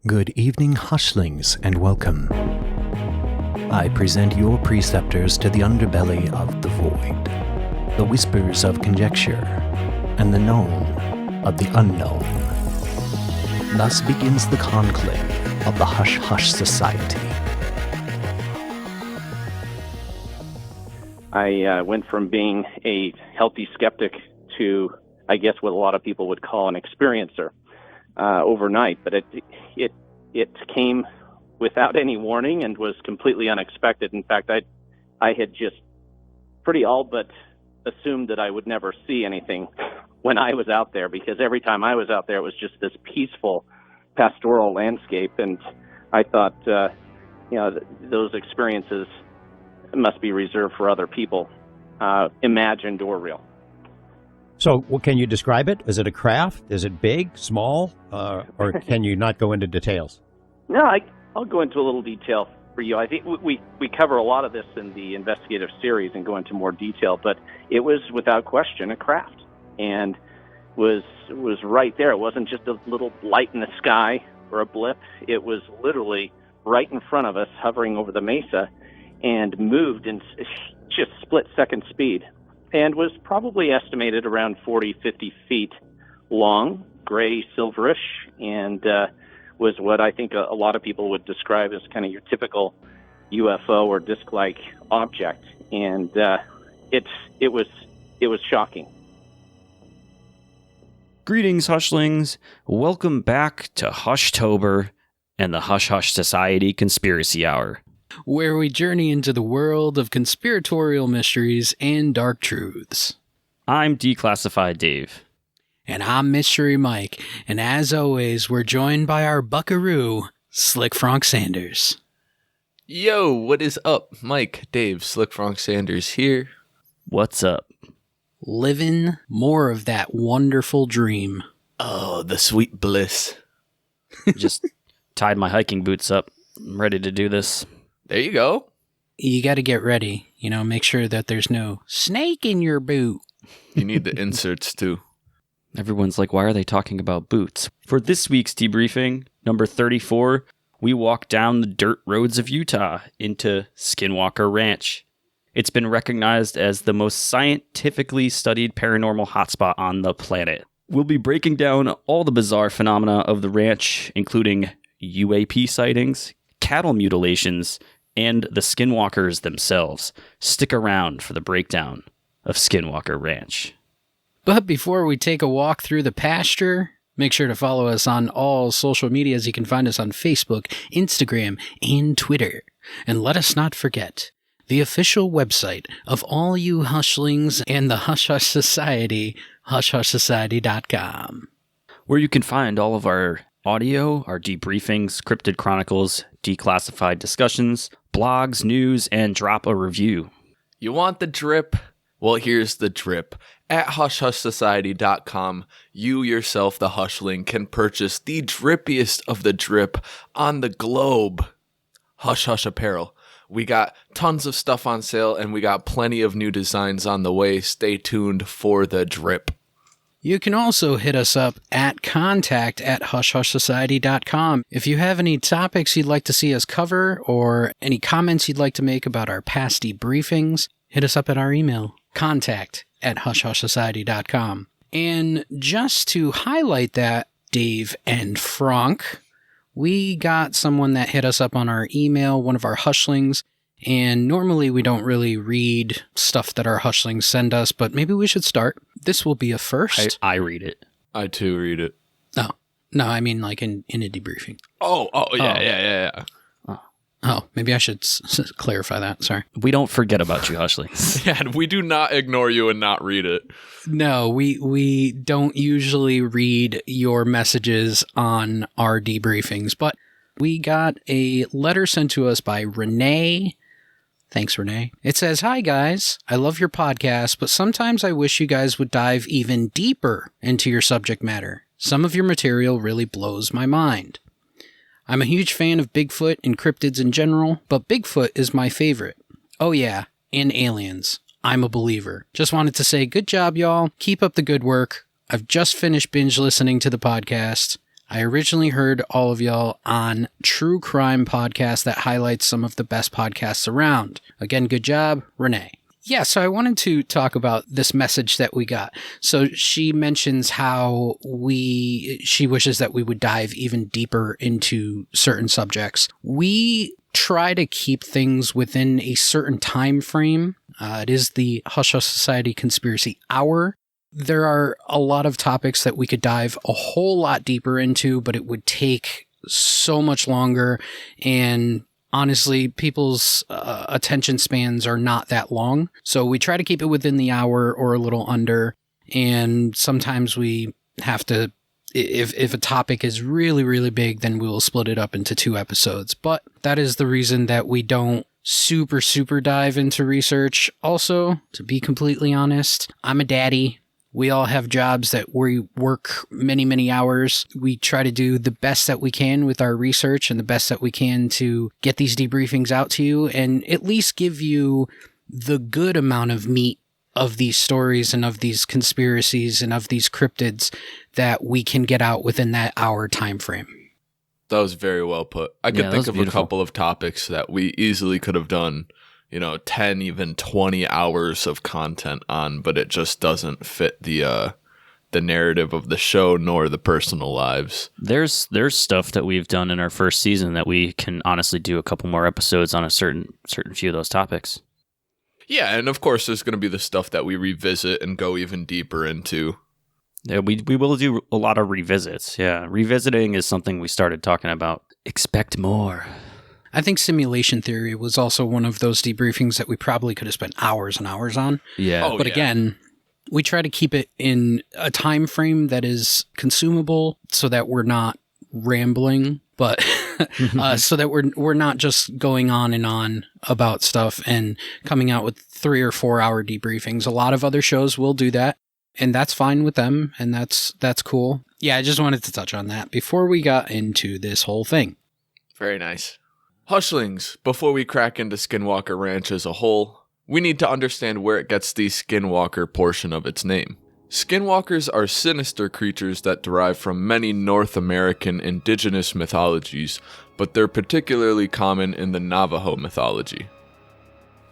Good evening, hushlings, and welcome. I present your preceptors to the underbelly of the void, the whispers of conjecture, and the known of the unknown. Thus begins the conclave of the Hush Hush Society. I went from being a healthy skeptic to, I guess, what a lot of people would call an experiencer overnight, but it came without any warning and was completely unexpected. In fact, I had just pretty all but assumed that I would never see anything when I was out there, because every time I was out there, it was just this peaceful pastoral landscape, and I thought, those experiences must be reserved for other people, imagined or real. So, can you describe it? Is it a craft? Is it big, small, or can you not go into details? No, I'll go into a little detail for you. I think we cover a lot of this in the investigative series and go into more detail, but it was without question a craft, and was right there. It wasn't just a little light in the sky or a blip. It was literally right in front of us, hovering over the mesa, and moved in just split-second speed, and was probably estimated around 40, 50 feet long, gray, silverish, and was what I think a lot of people would describe as kind of your typical UFO or disc-like object. And it was shocking. Greetings, Hushlings. Welcome back to Hushtober and the Hush Hush Society Conspiracy Hour, where we journey into the world of conspiratorial mysteries and dark truths. I'm Declassified Dave. And I'm Mystery Mike, and as always, we're joined by our buckaroo, Slick Frank Sanders. Yo, what is up? Mike, Dave, Slick Frank Sanders here. What's up? Living more of that wonderful dream. Oh, the sweet bliss. Just tied my hiking boots up. I'm ready to do this. There you go. You got to get ready. Make sure that there's no snake in your boot. You need the inserts, too. Everyone's like, why are they talking about boots? For this week's debriefing, number 34, we walk down the dirt roads of Utah into Skinwalker Ranch. It's been recognized as the most scientifically studied paranormal hotspot on the planet. We'll be breaking down all the bizarre phenomena of the ranch, including UAP sightings, cattle mutilations, and the Skinwalkers themselves. Stick around for the breakdown of Skinwalker Ranch. But before we take a walk through the pasture, make sure to follow us on all social medias. You can find us on Facebook, Instagram, and Twitter. And let us not forget the official website of all you hushlings and the Hush Hush Society, hushhushsociety.com. Where you can find all of our audio, our debriefings, cryptid chronicles, declassified discussions, blogs, news, and drop a review. You want the drip? Well, here's the drip. At hushhushsociety.com, you yourself, the hushling, can purchase the drippiest of the drip on the globe. Hush Hush Apparel. We got tons of stuff on sale, and we got plenty of new designs on the way. Stay tuned for the drip. You can also hit us up at contact@hushhushsociety.com. If you have any topics you'd like to see us cover or any comments you'd like to make about our past debriefings, hit us up at our email, contact@hushhushsociety.com. And just to highlight that, Dave and Frank, we got someone that hit us up on our email, one of our hushlings, and normally we don't really read stuff that our hushlings send us, but maybe we should start. This will be a first. I read it. I too read it. Oh, no, I mean like in a debriefing. Yeah. Oh, maybe I should clarify that. Sorry. We don't forget about you, hushlings. Yeah, we do not ignore you and not read it. No, we don't usually read your messages on our debriefings, but we got a letter sent to us by Renee. Thanks, Renee. It says, "Hi, guys. I love your podcast, but sometimes I wish you guys would dive even deeper into your subject matter. Some of your material really blows my mind. I'm a huge fan of Bigfoot and cryptids in general, but Bigfoot is my favorite. Oh yeah, and aliens. I'm a believer. Just wanted to say good job, y'all. Keep up the good work. I've just finished binge listening to the podcast. I originally heard all of y'all on True Crime Podcast that highlights some of the best podcasts around. Again, good job, Renee. Yeah, so I wanted to talk about this message that we got. So she mentions how she wishes that we would dive even deeper into certain subjects. We try to keep things within a certain time frame. It is the Hush Hush Society Conspiracy Hour. There are a lot of topics that we could dive a whole lot deeper into, but it would take so much longer, and honestly, people's attention spans are not that long. So we try to keep it within the hour or a little under. And sometimes we have to, if a topic is really, really big, then we will split it up into 2 episodes. But that is the reason that we don't super dive into research. Also, to be completely honest, I'm a daddy. We all have jobs that we work many, many hours. We try to do the best that we can with our research and the best that we can to get these debriefings out to you and at least give you the good amount of meat of these stories and of these conspiracies and of these cryptids that we can get out within that hour time frame. That was very well put. I could think of a couple of topics that we easily could have done 10, even 20 hours of content on, but it just doesn't fit the narrative of the show nor the personal lives. There's stuff that we've done in our first season that we can honestly do a couple more episodes on a certain few of those topics. Yeah, and of course there's going to be the stuff that we revisit and go even deeper into. Yeah, we will do a lot of revisits. Yeah, revisiting is something we started talking about. Expect more. I think simulation theory was also one of those debriefings that we probably could have spent hours and hours on. Yeah. But again, we try to keep it in a time frame that is consumable so that we're not rambling, but so that we're not just going on and on about stuff and coming out with 3 or 4 hour debriefings. A lot of other shows will do that, and that's fine with them, and that's cool. Yeah, I just wanted to touch on that before we got into this whole thing. Very nice. Hushlings, before we crack into Skinwalker Ranch as a whole, we need to understand where it gets the Skinwalker portion of its name. Skinwalkers are sinister creatures that derive from many North American indigenous mythologies, but they're particularly common in the Navajo mythology.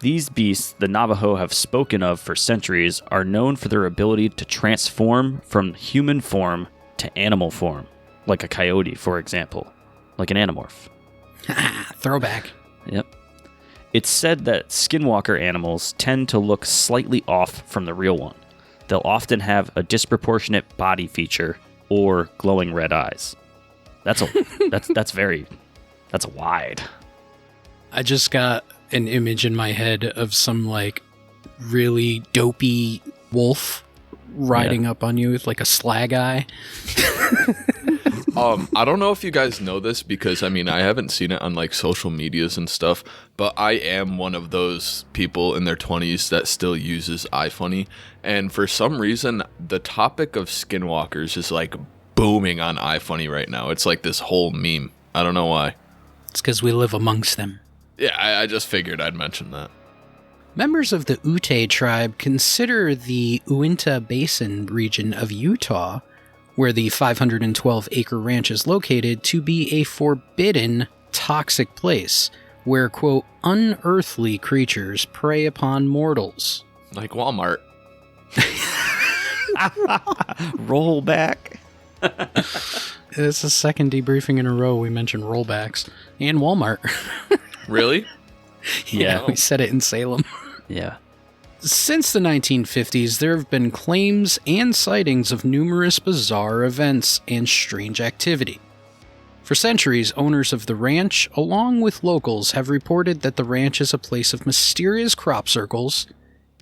These beasts the Navajo have spoken of for centuries are known for their ability to transform from human form to animal form, like a coyote, for example, like an animorph. Throwback. Yep. It's said that skinwalker animals tend to look slightly off from the real one. They'll often have a disproportionate body feature or glowing red eyes. That's wide. I just got an image in my head of some really dopey wolf riding up on you with a slag eye. I don't know if you guys know this because, I haven't seen it on social medias and stuff, but I am one of those people in their 20s that still uses iFunny. And for some reason, the topic of skinwalkers is booming on iFunny right now. It's this whole meme. I don't know why. It's because we live amongst them. Yeah, I just figured I'd mention that. Members of the Ute tribe consider the Uinta Basin region of Utah, where the 512-acre ranch is located, to be a forbidden, toxic place where, quote, unearthly creatures prey upon mortals. Like Walmart. Roll back. It's the second debriefing in a row we mentioned rollbacks. And Walmart. Really? Yeah, we said it in Salem. Yeah. Since the 1950s, there have been claims and sightings of numerous bizarre events and strange activity. For centuries, owners of the ranch, along with locals, have reported that the ranch is a place of mysterious crop circles,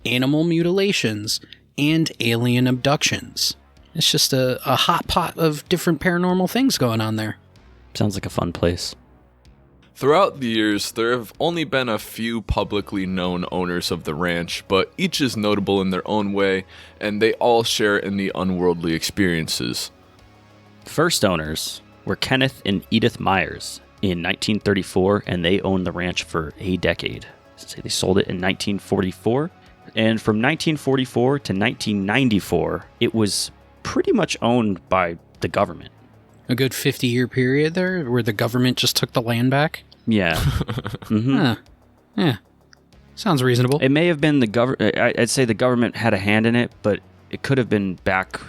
animal mutilations, and alien abductions. It's just a hot pot of different paranormal things going on there. Sounds like a fun place. Throughout the years, there have only been a few publicly known owners of the ranch, but each is notable in their own way, and they all share in the unworldly experiences. First owners were Kenneth and Edith Myers in 1934, and they owned the ranch for a decade. So they sold it in 1944, and from 1944 to 1994, it was pretty much owned by the government. A good 50-year period there where the government just took the land back? Yeah. Mm-hmm. Huh. Yeah. Sounds reasonable. It may have been the government. I'd say the government had a hand in it, but it could have been back.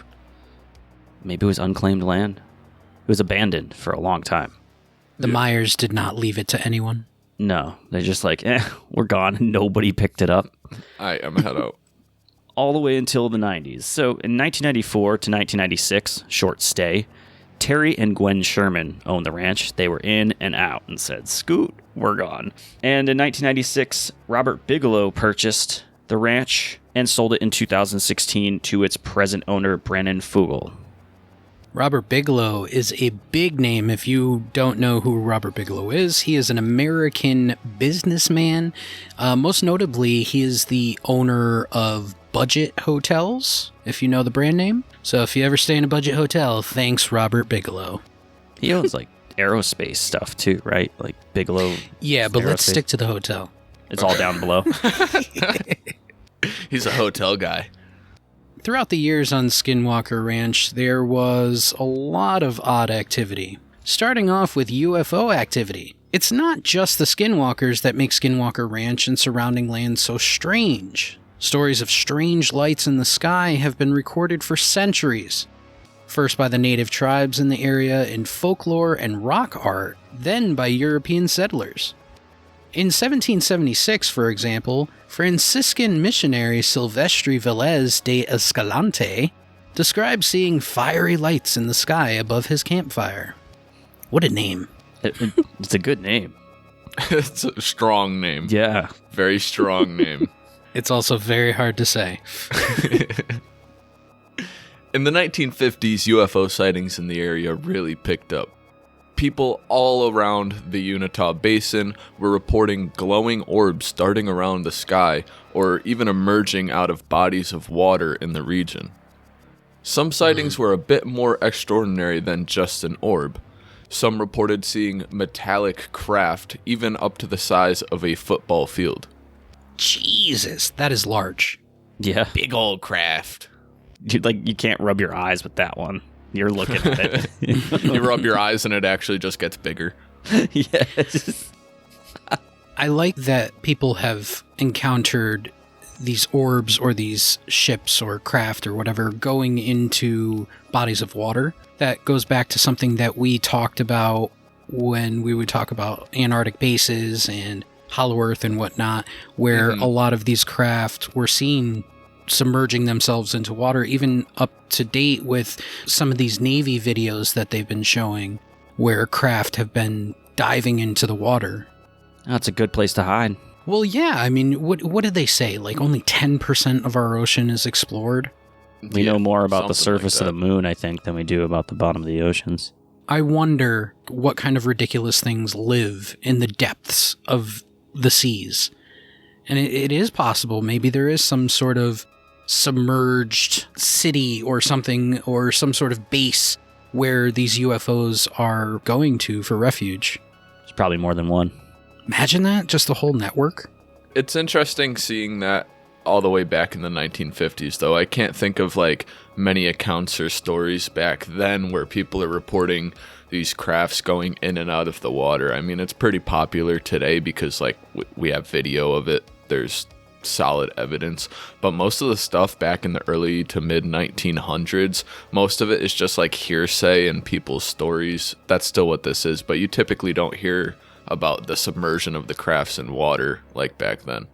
Maybe it was unclaimed land. It was abandoned for a long time. The Myers did not leave it to anyone. No, they're just like, we're gone. Nobody picked it up. I'm head out. All the way until the 90s. So in 1994 to 1996, short stay, Terry and Gwen Sherman owned the ranch. They were in and out and said, scoot, we're gone. And in 1996, Robert Bigelow purchased the ranch and sold it in 2016 to its present owner, Brennan Fugel. Robert Bigelow is a big name. If you don't know who Robert Bigelow is, he is an American businessman. Most notably, he is the owner of Budget Hotels, if you know the brand name. So if you ever stay in a budget hotel, thanks Robert Bigelow. He owns like aerospace stuff too, right? Like Bigelow. Yeah, but let's Aerospace. stick to the hotel. It's all down below. He's a hotel guy. Throughout the years on Skinwalker Ranch, there was a lot of odd activity. Starting off with UFO activity. It's not just the Skinwalkers that make Skinwalker Ranch and surrounding land so strange. Stories of strange lights in the sky have been recorded for centuries. First by the native tribes in the area in folklore and rock art, then by European settlers. In 1776, for example, Franciscan missionary Silvestre Velez de Escalante described seeing fiery lights in the sky above his campfire. What a name. It's a good name. It's a strong name. Yeah. Very strong name. It's also very hard to say. In the 1950s, UFO sightings in the area really picked up. People all around the Unitah Basin were reporting glowing orbs darting around the sky or even emerging out of bodies of water in the region. Some sightings were a bit more extraordinary than just an orb. Some reported seeing metallic craft even up to the size of a football field. Jesus, that is large. Yeah. Big old craft. You can't rub your eyes with that one. You're looking at it. You rub your eyes and it actually just gets bigger. Yes. I like that people have encountered these orbs or these ships or craft or whatever going into bodies of water. That goes back to something that we talked about when we would talk about Antarctic bases and Hollow Earth and whatnot, where a lot of these craft were seen submerging themselves into water, even up to date with some of these Navy videos that they've been showing where craft have been diving into the water. That's a good place to hide. Well, yeah, I mean, what did they say? Like only 10% of our ocean is explored? We know more about the something surface like of the moon, I think, than we do about the bottom of the oceans. I wonder what kind of ridiculous things live in the depths of the seas. And it is possible. Maybe there is some sort of submerged city or something, or some sort of base where these UFOs are going to for refuge. There's probably more than one. Imagine that, just the whole network. It's interesting seeing that all the way back in the 1950s, though. I can't think of like many accounts or stories back then where people are reporting these crafts going in and out of the water. I mean, it's pretty popular today because like we have video of it. There's solid evidence, but most of the stuff back in the early to mid 1900s, most of it is just like hearsay and people's stories. That's still what this is, but you typically don't hear about the submersion of the crafts in water like back then.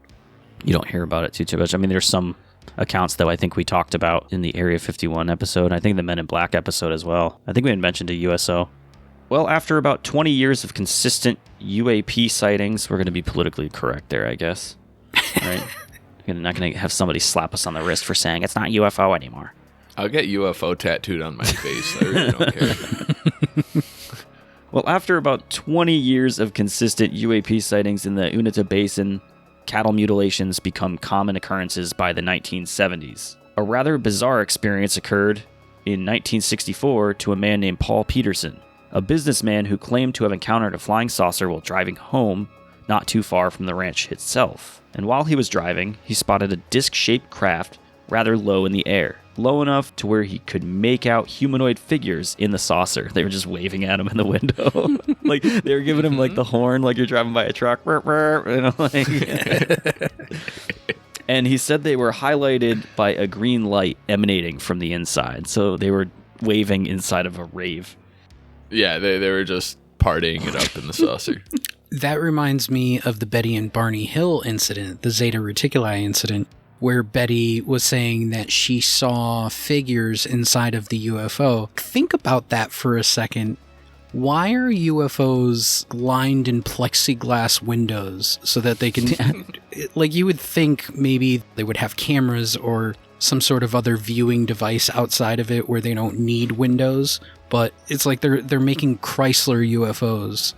You don't hear about it too much. I mean, there's some accounts, though, I think we talked about in the Area 51 episode. I think the Men in Black episode as well. I think we had mentioned a USO. Well, after about 20 years of consistent UAP sightings, we're going to be politically correct there, I guess. Right? We're not going to have somebody slap us on the wrist for saying it's not UFO anymore. I'll get UFO tattooed on my face. I really don't care. Well, after about 20 years of consistent UAP sightings in the Unitah Basin, cattle mutilations become common occurrences by the 1970s. A rather bizarre experience occurred in 1964 to a man named Paul Peterson, a businessman who claimed to have encountered a flying saucer while driving home not too far from the ranch itself. And while he was driving, he spotted a disc-shaped craft rather low in the air. low enough to where he could make out humanoid figures in the saucer. They were just waving at him in the window. Like, they were giving him, like, the horn, like you're driving by a truck. You know, like... And he said they were highlighted by a green light emanating from the inside. So they were waving inside of a rave. Yeah, they were just partying it up in the saucer. That reminds me of the Betty and Barney Hill incident, the Zeta Reticuli incident, where Betty was saying that she saw figures inside of the UFO. Think about that for a second. Why are UFOs lined in plexiglass windows so that they can... Like, you would think maybe they would have cameras or some sort of other viewing device outside of it where they don't need windows, but it's like they're making Chrysler UFOs.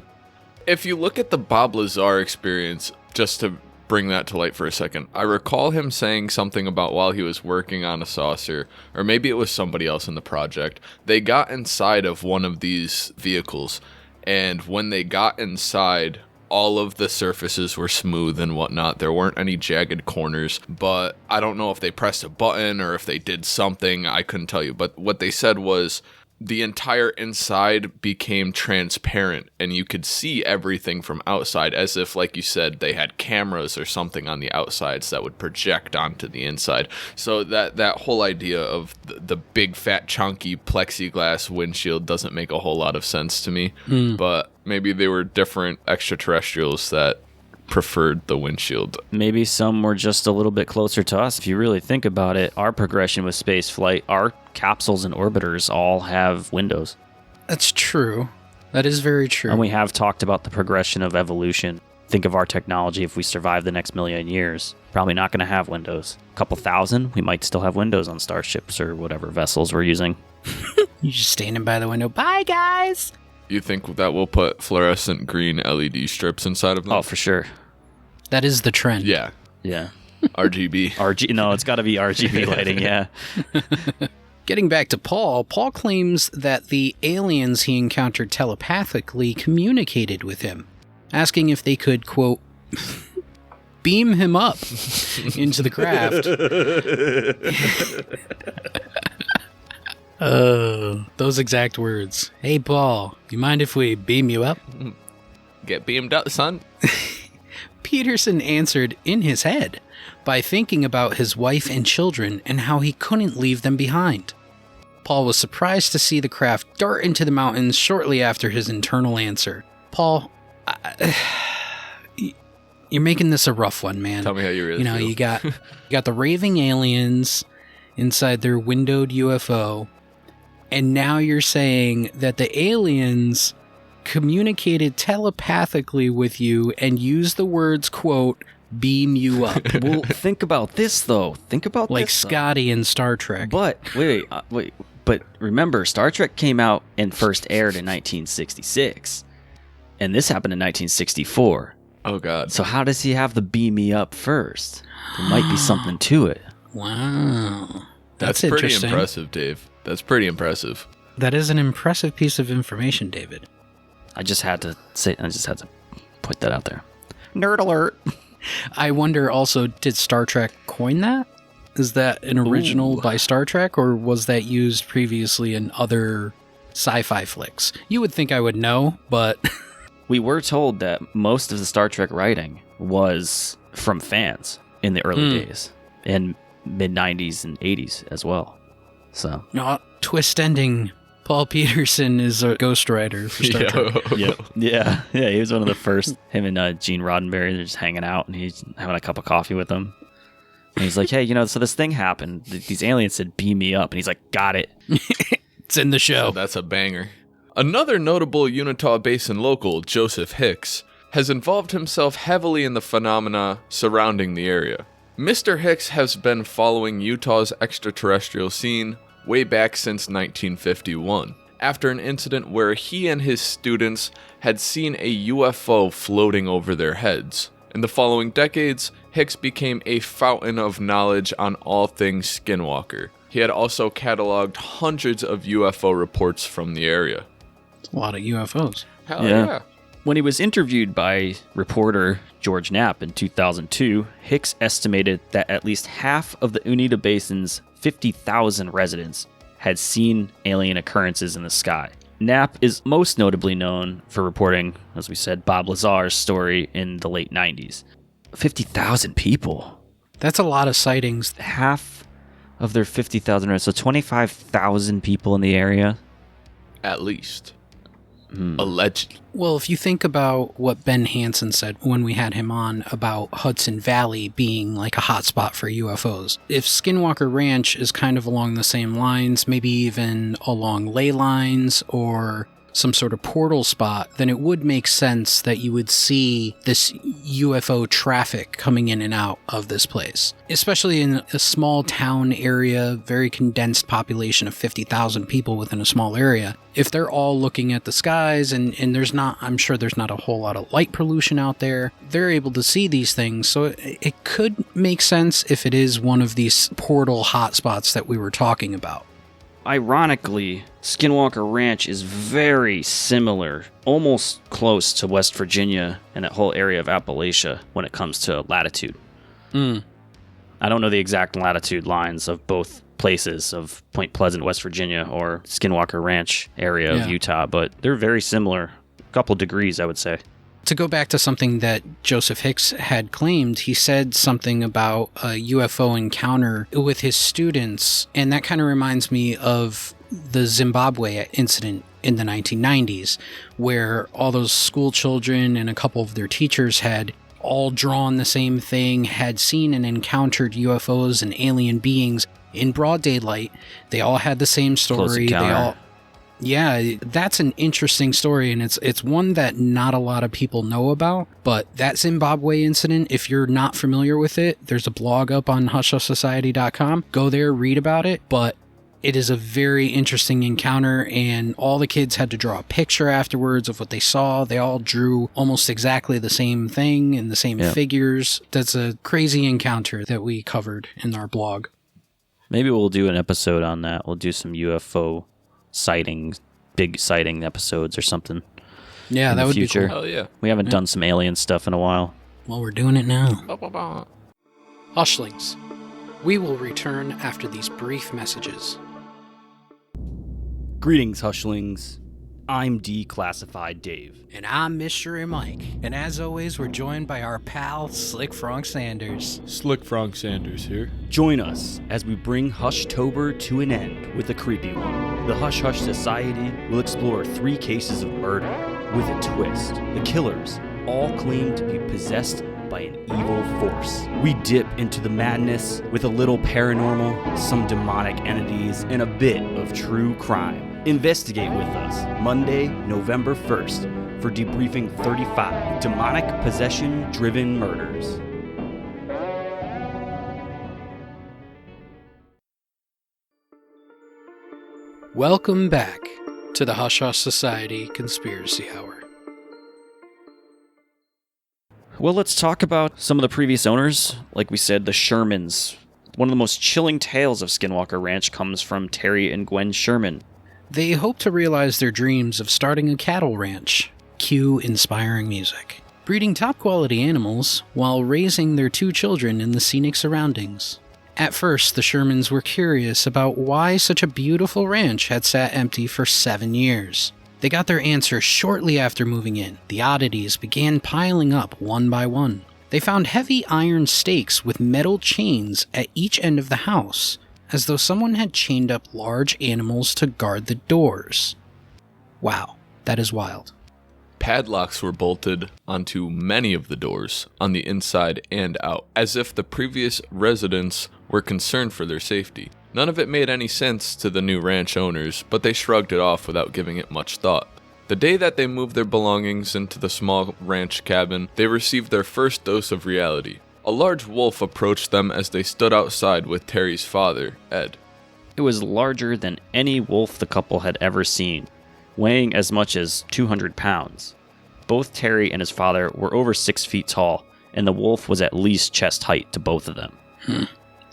If you look at the Bob Lazar experience, just to bring that to light for a second, I recall him saying something about while he was working on a saucer, or maybe it was somebody else in the project, they got inside of one of these vehicles, and when they got inside, all of the surfaces were smooth and whatnot. There weren't any jagged corners, but I don't know if they pressed a button or if they did something. I couldn't tell you, but what they said was the entire inside became transparent and you could see everything from outside, as if, like you said, they had cameras or something on the outsides that would project onto the inside. So that whole idea of the big fat chunky plexiglass windshield doesn't make a whole lot of sense to me. But maybe they were different extraterrestrials that preferred the windshield. Maybe some were just a little bit closer to us. If you really think about it, our progression with space flight, our capsules and orbiters all have windows. That's true. That is very true. And we have talked about the progression of evolution. Think of our technology if we survive the next million years. Probably not going to have windows. A couple thousand, we might still have windows on starships or whatever vessels we're using. You're just standing by the window. Bye, guys! You think that we'll put fluorescent green LED strips inside of them? Oh, for sure. That is the trend. Yeah. Yeah. RGB. No, it's got to be RGB lighting, yeah. Getting back to Paul claims that the aliens he encountered telepathically communicated with him, asking if they could, quote, beam him up into the craft. Those exact words. Hey, Paul, you mind if we beam you up? Get beamed up, son. Peterson answered in his head by thinking about his wife and children and how he couldn't leave them behind. Paul was surprised to see the craft dart into the mountains shortly after his internal answer. Paul, you're making this a rough one, man. Tell me how you really feel. You got the raving aliens inside their windowed UFO, and now you're saying that the aliens communicated telepathically with you and used the words, quote, beam you up. Well, think about this, though. Like Scotty in Star Trek. But, wait. But remember, Star Trek came out and first aired in 1966. And this happened in 1964. Oh, God. So how does he have the beam me up first? There might be something to it. Wow. That's pretty impressive, Dave. That's pretty impressive. That is an impressive piece of information, David. I just had to put that out there. Nerd alert. I wonder also, did Star Trek coin that? Is that an original by Star Trek, or was that used previously in other sci-fi flicks? You would think I would know, but... We were told that most of the Star Trek writing was from fans in the early days, in mid-90s and 80s as well. So, twist ending. Paul Peterson is a ghostwriter for Star Trek. Yeah, he was one of the first. Him and Gene Roddenberry, they're just hanging out, and he's having a cup of coffee with them. And he's like, hey, so this thing happened. These aliens said, beam me up. And he's like, got it. It's in the show. So that's a banger. Another notable Utah Basin local, Joseph Hicks, has involved himself heavily in the phenomena surrounding the area. Mr. Hicks has been following Utah's extraterrestrial scene way back since 1951, after an incident where he and his students had seen a UFO floating over their heads. In the following decades, Hicks became a fountain of knowledge on all things Skinwalker. He had also cataloged hundreds of UFO reports from the area. It's a lot of UFOs. Hell yeah. When he was interviewed by reporter George Knapp in 2002, Hicks estimated that at least half of the Uinta Basin's 50,000 residents had seen alien occurrences in the sky. Knapp is most notably known for reporting, as we said, Bob Lazar's story in the late 90s. 50,000 people. That's a lot of sightings. Half of their 50,000, so 25,000 people in the area. At least. Alleged. Well, if you think about what Ben Hansen said when we had him on about Hudson Valley being like a hotspot for UFOs, if Skinwalker Ranch is kind of along the same lines, maybe even along ley lines or some sort of portal spot, then it would make sense that you would see this UFO traffic coming in and out of this place. Especially in a small town area, very condensed population of 50,000 people within a small area. If they're all looking at the skies and there's not, I'm sure there's not a whole lot of light pollution out there, they're able to see these things. So it could make sense if it is one of these portal hotspots that we were talking about. Ironically, Skinwalker Ranch is very similar, almost close to West Virginia and that whole area of Appalachia when it comes to latitude. I don't know the exact latitude lines of both places of Point Pleasant, West Virginia, or Skinwalker Ranch area of Utah, but they're very similar. A couple degrees, I would say. To go back to something that Joseph Hicks had claimed, he said something about a UFO encounter with his students, and that kind of reminds me of the Zimbabwe incident in the 1990s, where all those school children and a couple of their teachers had all drawn the same thing, had seen and encountered UFOs and alien beings in broad daylight. They all had the same story. Yeah, that's an interesting story, and it's one that not a lot of people know about, but that Zimbabwe incident, if you're not familiar with it, there's a blog up on hushhushsociety.com. Go there, read about it, but it is a very interesting encounter, and all the kids had to draw a picture afterwards of what they saw. They all drew almost exactly the same thing and the same figures. That's a crazy encounter that we covered in our blog. Maybe we'll do an episode on that. We'll do some UFO sightings, big sighting episodes or something. Yeah, that would be cool. Hell yeah. We haven't done some alien stuff in a while. Well, we're doing it now. Hushlings, we will return after these brief messages. Greetings, Hushlings. I'm Declassified Dave. And I'm Mystery Mike. And as always, we're joined by our pal, Slick Frank Sanders. Slick Frank Sanders here. Join us as we bring Hushtober to an end with a creepy one. The Hush Hush Society will explore 3 cases of murder with a twist. The killers all claim to be possessed by an evil force. We dip into the madness with a little paranormal, some demonic entities, and a bit of true crime. Investigate with us Monday, November 1st for Debriefing 35, Demonic Possession-Driven Murders. Welcome back to the Hush Hush Society Conspiracy Hour. Well, let's talk about some of the previous owners. Like we said, the Shermans. One of the most chilling tales of Skinwalker Ranch comes from Terry and Gwen Sherman. They hope to realize their dreams of starting a cattle ranch. Cue inspiring music. Breeding top-quality animals while raising their 2 children in the scenic surroundings. At first, the Shermans were curious about why such a beautiful ranch had sat empty for 7 years. They got their answer shortly after moving in. The oddities began piling up one by one. They found heavy iron stakes with metal chains at each end of the house, as though someone had chained up large animals to guard the doors. Wow, that is wild. Padlocks were bolted onto many of the doors, on the inside and out, as if the previous residents were concerned for their safety. None of it made any sense to the new ranch owners, but they shrugged it off without giving it much thought. The day that they moved their belongings into the small ranch cabin, they received their first dose of reality. A large wolf approached them as they stood outside with Terry's father, Ed. It was larger than any wolf the couple had ever seen, weighing as much as 200 pounds. Both Terry and his father were over 6 feet tall, and the wolf was at least chest height to both of them.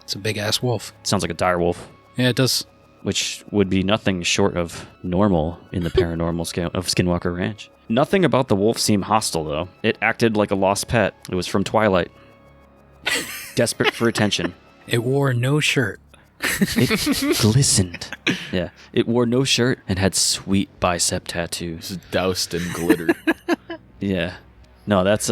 It's a big-ass wolf. Sounds like a dire wolf. Yeah, it does. Which would be nothing short of normal in the paranormal scale of Skinwalker Ranch. Nothing about the wolf seemed hostile, though. It acted like a lost pet. It was from Twilight. Desperate for attention. It wore no shirt. It glistened. Yeah. It wore no shirt and had sweet bicep tattoos. It's doused in glitter. Yeah. No, that's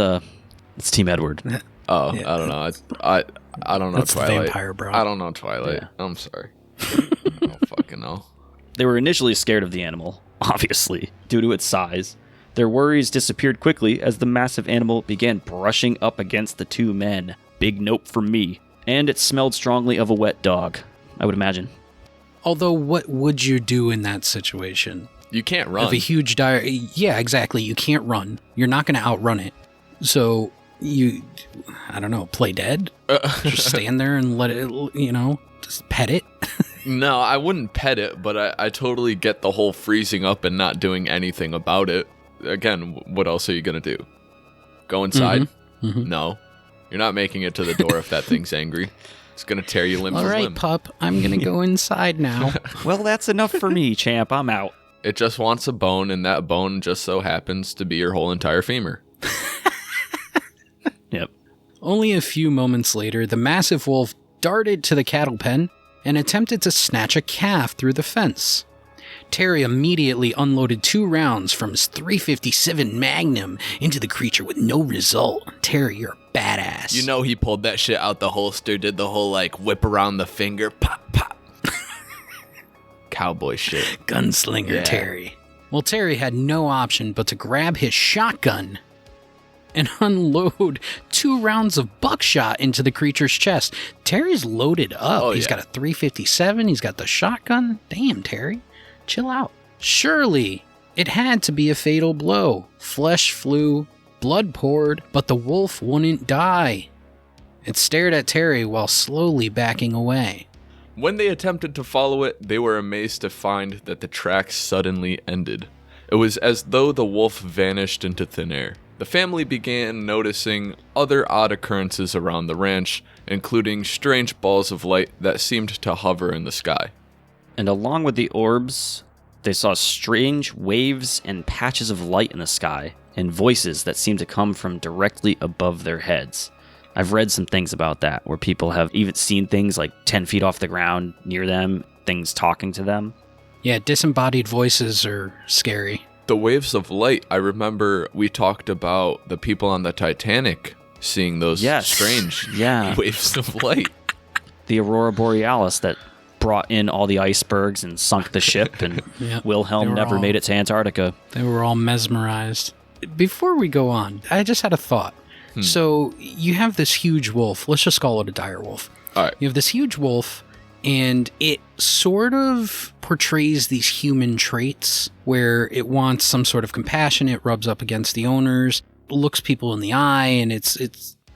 Team Edward. Oh, yeah. I don't know. I don't know That's Twilight. Vampire, bro. I don't know Twilight. Yeah. I'm sorry. I don't fucking know. They were initially scared of the animal, obviously, due to its size. Their worries disappeared quickly as the massive animal began brushing up against the two men. Big nope from me. And it smelled strongly of a wet dog, I would imagine. Although, what would you do in that situation? You can't run. If a huge yeah, exactly. You can't run. You're not going to outrun it. So I don't know, play dead? Just stand there and let it, just pet it? No, I wouldn't pet it, but I totally get the whole freezing up and not doing anything about it. Again, what else are you going to do? Go inside? Mm-hmm. No. You're not making it to the door if that thing's angry. It's going to tear you limb All from right, limb. pup, I'm going to go inside now. Well, that's enough for me, champ. I'm out. It just wants a bone, and that bone just so happens to be your whole entire femur. Yep. Only a few moments later, the massive wolf darted to the cattle pen and attempted to snatch a calf through the fence. Terry immediately unloaded 2 rounds from his .357 Magnum into the creature with no result. Terry, you're a badass. You know he pulled that shit out the holster, did the whole, whip around the finger, pop, pop. Cowboy shit. Gunslinger Yeah. Terry. Well, Terry had no option but to grab his shotgun and unload 2 rounds of buckshot into the creature's chest. Terry's loaded up. Oh, He's yeah. got a .357. He's got the shotgun. Damn, Terry. Chill out. Surely, it had to be a fatal blow. Flesh flew, blood poured, but the wolf wouldn't die. It stared at Terry while slowly backing away. When they attempted to follow it, they were amazed to find that the tracks suddenly ended. It was as though the wolf vanished into thin air. The family began noticing other odd occurrences around the ranch, including strange balls of light that seemed to hover in the sky. And along with the orbs, they saw strange waves and patches of light in the sky, and voices that seemed to come from directly above their heads. I've read some things about that, where people have even seen things 10 feet off the ground near them, things talking to them. Yeah, disembodied voices are scary. The waves of light, I remember we talked about the people on the Titanic seeing those strange waves of light. The Aurora Borealis that brought in all the icebergs and sunk the ship, and Yep. Wilhelm never made it to Antarctica. They were all mesmerized. Before we go on, I just had a thought. So you have this huge wolf. Let's just call it a dire wolf. All right. You have this huge wolf, and it sort of portrays these human traits where it wants some sort of compassion. It rubs up against the owners, looks people in the eye, and it's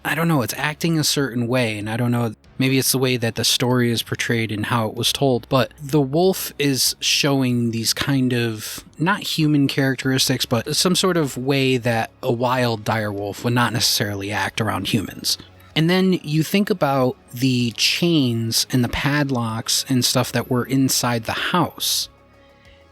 I don't know, it's acting a certain way, and I don't know, maybe it's the way that the story is portrayed and how it was told, but the wolf is showing these kind of, not human characteristics, but some sort of way that a wild dire wolf would not necessarily act around humans. And then you think about the chains and the padlocks and stuff that were inside the house.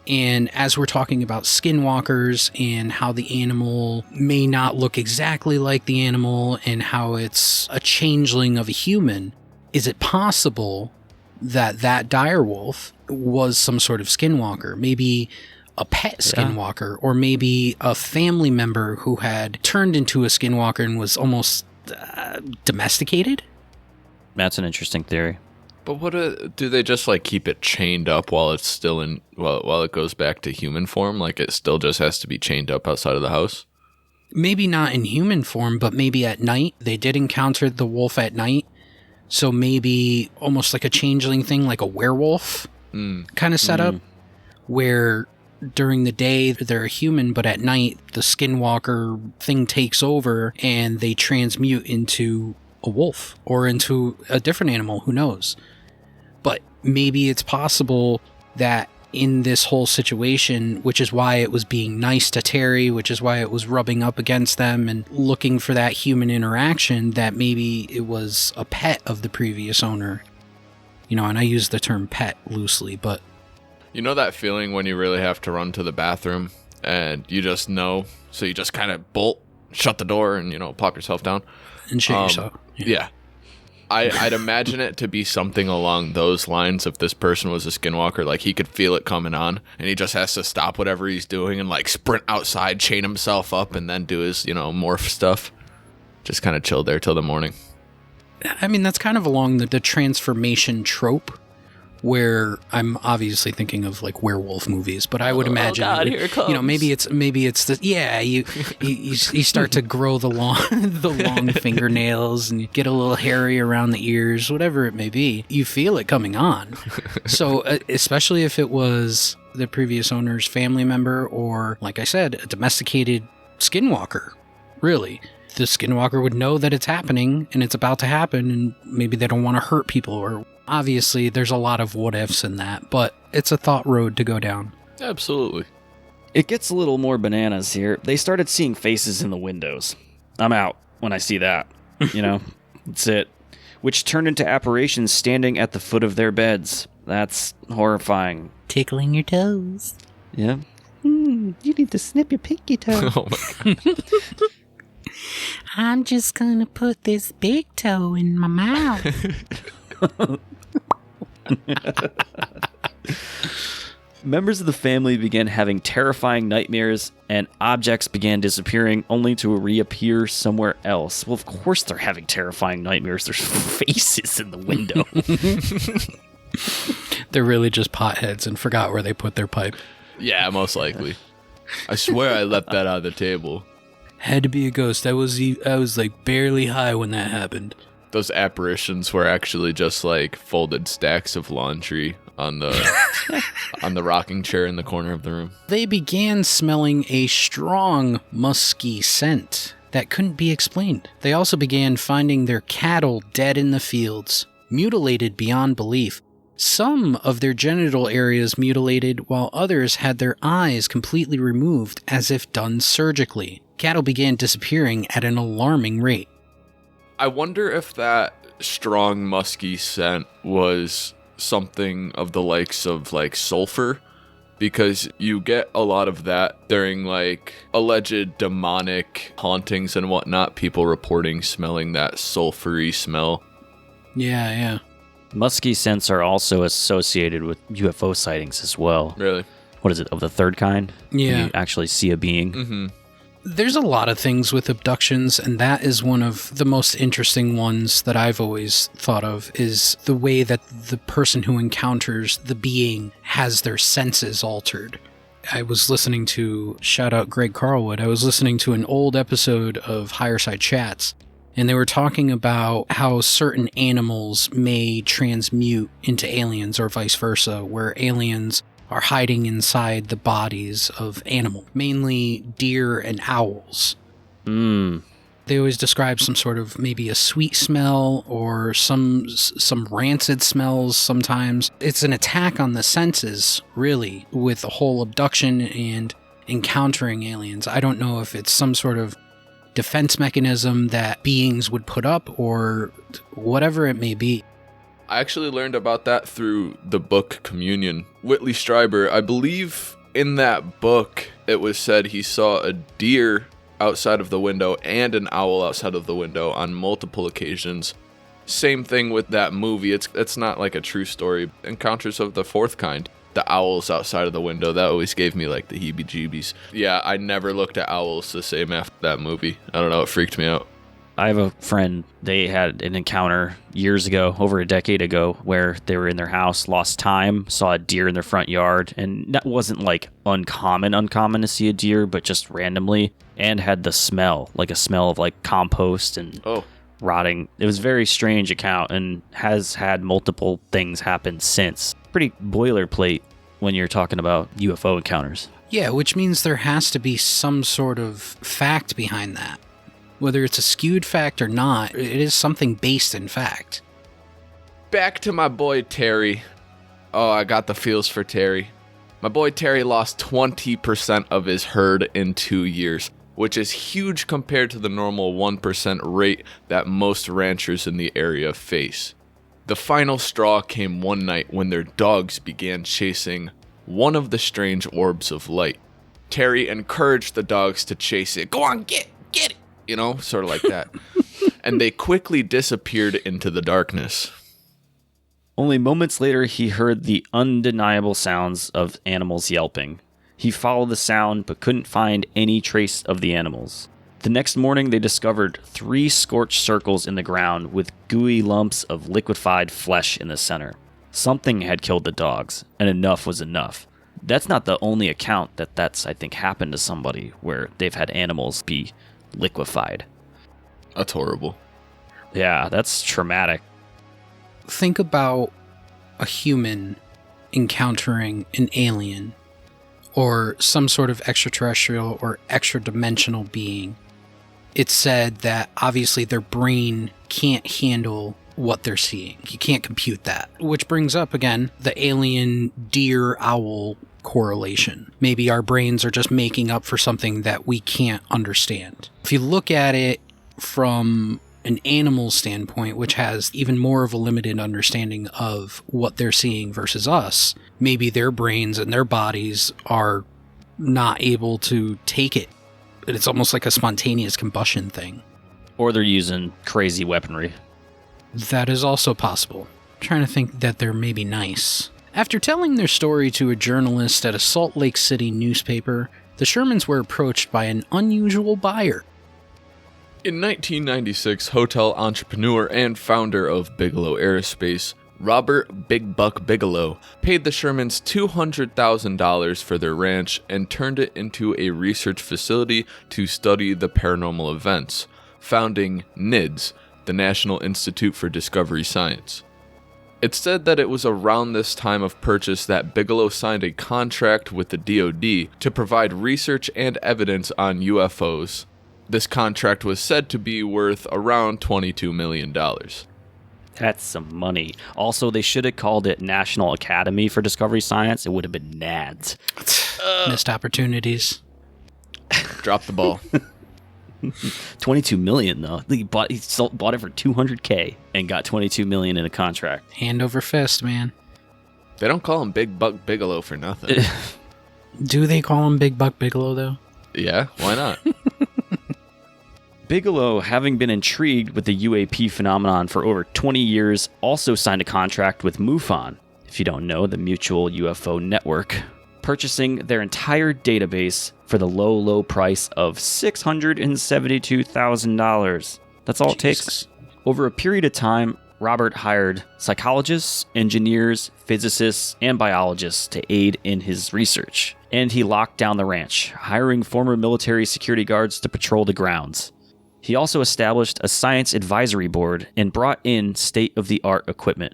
And as we're talking about skinwalkers and how the animal may not look exactly like the animal and how it's a changeling of a human, is it possible that that dire wolf was some sort of skinwalker? Maybe a pet skinwalker, or maybe a family member who had turned into a skinwalker and was almost domesticated? That's an interesting theory. But what do they just keep it chained up while it's still in while it goes back to human form? It still just has to be chained up outside of the house? Maybe not in human form, but maybe at night. They did encounter the wolf at night. So maybe almost like a changeling thing, like a werewolf kind of setup, where during the day they're a human, but at night the skinwalker thing takes over and they transmute into a wolf or into a different animal, who knows. But maybe it's possible that in this whole situation, which is why it was being nice to Terry, which is why it was rubbing up against them and looking for that human interaction, that maybe it was a pet of the previous owner. And I use the term pet loosely, but... You know that feeling when you really have to run to the bathroom and you just know, so you just kind of bolt, shut the door and, plop yourself down? And shit yourself. Yeah. I'd imagine it to be something along those lines. If this person was a skinwalker, like he could feel it coming on, and he just has to stop whatever he's doing and like sprint outside, chain himself up, and then do his morph stuff. Just kind of chill there till the morning. I mean, that's kind of along the transformation trope, where I'm obviously thinking of like werewolf movies, but I would imagine, here it comes. maybe it's the you start to grow the long fingernails and you get a little hairy around the ears, whatever it may be. You feel it coming on. So especially if it was the previous owner's family member, or like I said, a domesticated skinwalker, really. The skinwalker would know that it's happening and it's about to happen, and maybe they don't want to hurt people, or obviously there's a lot of what ifs in that, but it's a thought road to go down. Absolutely. It gets a little more bananas here. They started seeing faces in the windows. I'm out when I see that. That's it. Which turned into apparitions standing at the foot of their beds. That's horrifying. Tickling your toes. Yeah. You need to snip your pinky toe. Oh my God. I'm just gonna put this big toe in my mouth. Members of the family began having terrifying nightmares, and objects began disappearing only to reappear somewhere else. Well, of course they're having terrifying nightmares. There's faces in the window. They're really just potheads and forgot where they put their pipe. Yeah, most likely. I swear I left that on the table. Had to be a ghost. I was like barely high when that happened. Those apparitions were actually just like folded stacks of laundry on the rocking chair in the corner of the room. They began smelling a strong, musky scent that couldn't be explained. They also began finding their cattle dead in the fields, mutilated beyond belief. Some of their genital areas mutilated, while others had their eyes completely removed as if done surgically. Cattle began disappearing at an alarming rate. I wonder if that strong, musky scent was something of the likes of like sulfur, because you get a lot of that during like alleged demonic hauntings and whatnot. People reporting smelling that sulfury smell. Yeah. Musky scents are also associated with UFO sightings as well. Really? What is it, of the third kind? Yeah. When you actually see a being? Mm-hmm. There's a lot of things with abductions, and that is one of the most interesting ones that I've always thought of, is the way that the person who encounters the being has their senses altered. I was listening to, shout out Greg Carlwood, I was listening to an old episode of Higher Side Chats, and they were talking about how certain animals may transmute into aliens or vice versa, where aliens are hiding inside the bodies of animals, mainly deer and owls. They always describe some sort of maybe a sweet smell or some rancid smells sometimes. It's an attack on the senses, really, with the whole abduction and encountering aliens. I don't know if it's some sort of defense mechanism that beings would put up or whatever it may be. I actually learned about that through the book Communion. Whitley Strieber, I believe in that book, it was said he saw a deer outside of the window and an owl outside of the window on multiple occasions. Same thing with that movie. It's not like a true story. Encounters of the Fourth Kind. The owls outside of the window, that always gave me like the heebie-jeebies. Yeah, I never looked at owls the same after that movie. I don't know, it freaked me out. I have a friend, they had an encounter years ago, over a decade ago, where they were in their house, lost time, saw a deer in their front yard, and that wasn't like uncommon to see a deer, but just randomly, and had the smell, like a smell of like compost and rotting. It was a very strange account and has had multiple things happen since. Pretty boilerplate when you're talking about UFO encounters. Yeah, which means there has to be some sort of fact behind that. Whether it's a skewed fact or not, it is something based in fact. Back to my boy Terry. Oh, I got the feels for Terry. My boy Terry lost 20% of his herd in 2 years, which is huge compared to the normal 1% rate that most ranchers in the area face. The final straw came one night when their dogs began chasing one of the strange orbs of light. Terry encouraged the dogs to chase it. Go on, get it! You know, sort of like that. and they quickly disappeared into the darkness. Only moments later, he heard the undeniable sounds of animals yelping. He followed the sound, but couldn't find any trace of the animals. The next morning, they discovered 3 scorched circles in the ground with gooey lumps of liquefied flesh in the center. Something had killed the dogs, and enough was enough. That's not the only account that's, I think, happened to somebody where they've had animals be liquefied. That's horrible. Yeah, that's traumatic. Think about a human encountering an alien or some sort of extraterrestrial or extra-dimensional being. It's said that obviously their brain can't handle what they're seeing. You can't compute that. Which brings up, again, the alien deer-owl correlation. Maybe our brains are just making up for something that we can't understand. If you look at it from an animal standpoint, which has even more of a limited understanding of what they're seeing versus us, maybe their brains and their bodies are not able to take it. It's almost like a spontaneous combustion thing. Or they're using crazy weaponry. That is also possible. I'm trying to think that they're maybe nice. After telling their story to a journalist at a Salt Lake City newspaper, the Shermans were approached by an unusual buyer. In 1996, hotel entrepreneur and founder of Bigelow Aerospace, Robert Big Buck Bigelow, paid the Shermans $200,000 for their ranch and turned it into a research facility to study the paranormal events, founding NIDS, the National Institute for Discovery Science. It's said that it was around this time of purchase that Bigelow signed a contract with the DoD to provide research and evidence on UFOs. This contract was said to be worth around $22 million. That's some money. Also, they should have called it National Academy for Discovery Science. It would have been NADS. Missed opportunities. Drop the ball. $22 million, though. He bought it for $200K and got $22 million in a contract. Hand over fist, man. They don't call him Big Buck Bigelow for nothing. Do they call him Big Buck Bigelow, though? Yeah, why not? Bigelow, having been intrigued with the UAP phenomenon for over 20 years, also signed a contract with MUFON, if you don't know, the Mutual UFO Network, purchasing their entire database for the low, low price of $672,000. That's all it takes. Over a period of time, Robert hired psychologists, engineers, physicists, and biologists to aid in his research. And he locked down the ranch, hiring former military security guards to patrol the grounds. He also established a science advisory board and brought in state-of-the-art equipment.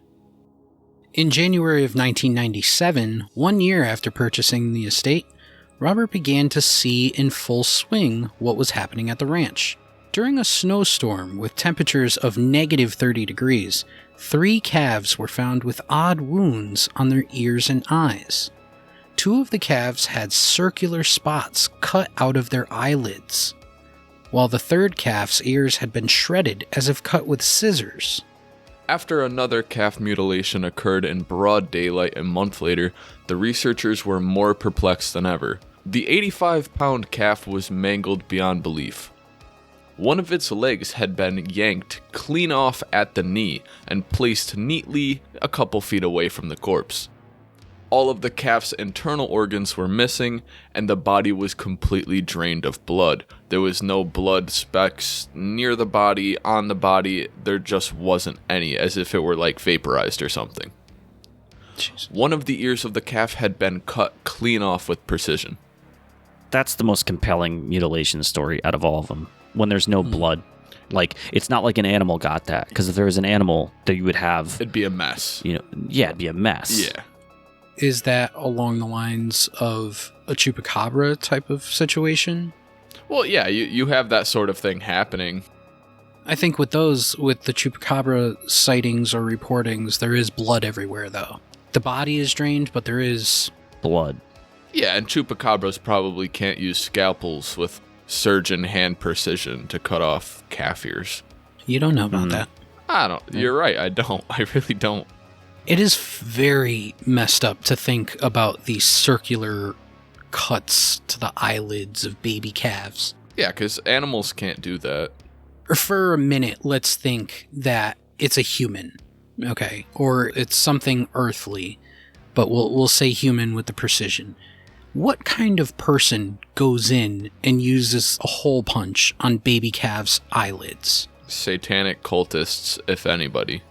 In January of 1997, 1 year after purchasing the estate, Robert began to see in full swing what was happening at the ranch. During a snowstorm with temperatures of negative 30 degrees, 3 calves were found with odd wounds on their ears and eyes. 2 of the calves had circular spots cut out of their eyelids, while the 3rd calf's ears had been shredded as if cut with scissors. After another calf mutilation occurred in broad daylight a month later, the researchers were more perplexed than ever. The 85-pound calf was mangled beyond belief. One of its legs had been yanked clean off at the knee and placed neatly a couple feet away from the corpse. All of the calf's internal organs were missing, and the body was completely drained of blood. There was no blood specks near the body, on the body. There just wasn't any, as if it were like vaporized or something. Jeez. One of the ears of the calf had been cut clean off with precision. That's the most compelling mutilation story out of all of them, when there's no blood. Like, it's not like an animal got that, because if there was an animal that you would have... It'd be a mess. It'd be a mess. Yeah. Is that along the lines of a chupacabra type of situation? Well, yeah, you have that sort of thing happening. I think with the chupacabra sightings or reportings, there is blood everywhere, though. The body is drained, but there is... blood. Yeah, and chupacabras probably can't use scalpels with surgeon hand precision to cut off calf ears. You don't know about that. I don't. You're right, I don't. I really don't. It is very messed up to think about these circular cuts to the eyelids of baby calves. Yeah, because animals can't do that. For a minute, let's think that it's a human, okay? Or it's something earthly, but we'll say human with the precision. What kind of person goes in and uses a hole punch on baby calves' eyelids? Satanic cultists, if anybody.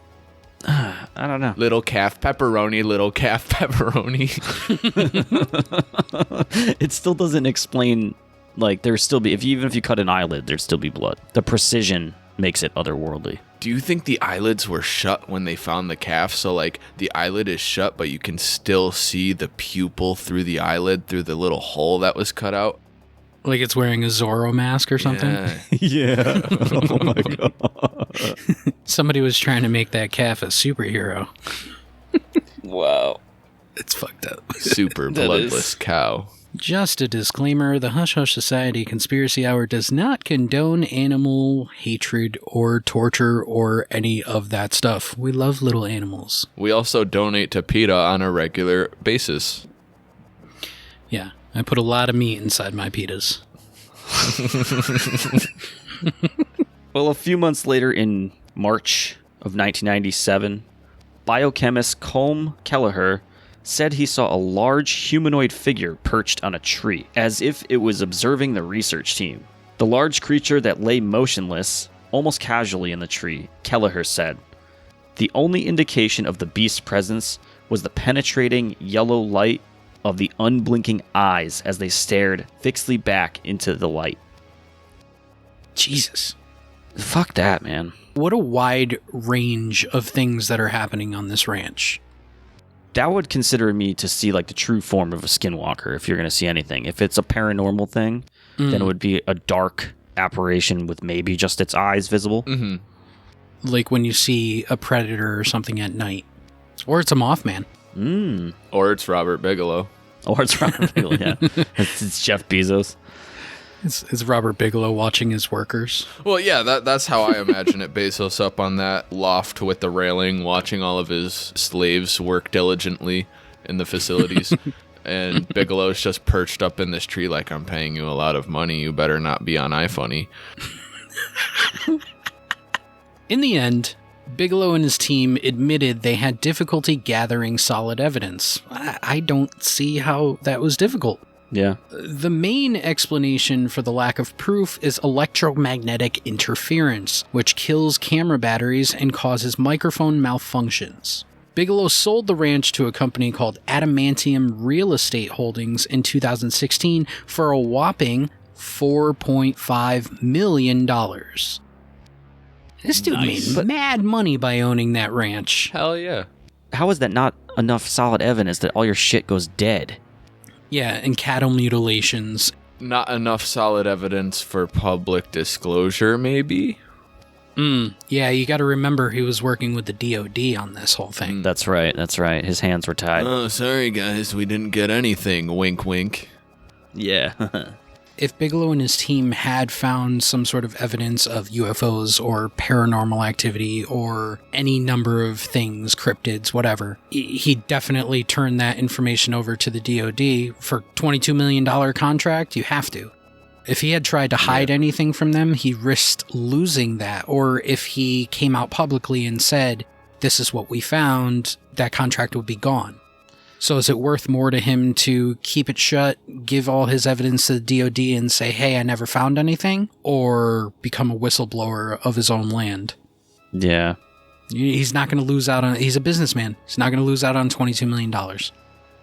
I don't know. Little calf pepperoni, little calf pepperoni. It still doesn't explain, like, there'd still be, even if you cut an eyelid, there'd still be blood. The precision makes it otherworldly. Do you think the eyelids were shut when they found the calf? So, like, the eyelid is shut, but you can still see the pupil through the eyelid, through the little hole that was cut out? Like it's wearing a Zorro mask or something? Yeah. Yeah. Oh my god. Somebody was trying to make that calf a superhero. Wow. It's fucked up. Super That bloodless is. cow. Just a disclaimer, the Hush Hush Society Conspiracy Hour does not condone animal hatred or torture or any of that stuff. We love little animals. We also donate to PETA on a regular basis. Yeah, I put a lot of meat inside my pitas. Well, a few months later in March of 1997, biochemist Colm Kelleher said he saw a large humanoid figure perched on a tree, as if it was observing the research team. The large creature that lay motionless, almost casually in the tree, Kelleher said. The only indication of the beast's presence was the penetrating yellow light of the unblinking eyes as they stared fixedly back into the light. Jesus. Fuck that, man. What a wide range of things that are happening on this ranch. That would consider me to see like the true form of a skinwalker if you're going to see anything. If it's a paranormal thing, then it would be a dark apparition with maybe just its eyes visible. Mm-hmm. Like when you see a predator or something at night. Or it's a Mothman. Or it's Robert Bigelow. Or it's Robert Bigelow, yeah. It's Jeff Bezos. It's Robert Bigelow watching his workers. Well, yeah, that's how I imagine it. Bezos up on that loft with the railing, watching all of his slaves work diligently in the facilities. And Bigelow's just perched up in this tree like, I'm paying you a lot of money. You better not be on iFunny. In the end, Bigelow and his team admitted they had difficulty gathering solid evidence. I don't see how that was difficult. Yeah. The main explanation for the lack of proof is electromagnetic interference, which kills camera batteries and causes microphone malfunctions. Bigelow sold the ranch to a company called Adamantium Real Estate Holdings in 2016 for a whopping $4.5 million. This dude made mad money by owning that ranch. Hell yeah. How is that not enough solid evidence that all your shit goes dead? Yeah, and cattle mutilations. Not enough solid evidence for public disclosure, maybe? Yeah, you gotta remember he was working with the DOD on this whole thing. That's right. That's right. His hands were tied. Oh, sorry, guys. We didn't get anything. Wink, wink. Yeah. If Bigelow and his team had found some sort of evidence of UFOs or paranormal activity or any number of things, cryptids, whatever, he definitely turned that information over to the DOD for $22 million contract. You have to. If he had tried to hide anything from them, he risked losing that. Or if he came out publicly and said, this is what we found, that contract would be gone. So is it worth more to him to keep it shut, give all his evidence to the DOD and say, hey, I never found anything, or become a whistleblower of his own land? Yeah. He's not going to lose out on, he's a businessman. He's not going to lose out on $22 million.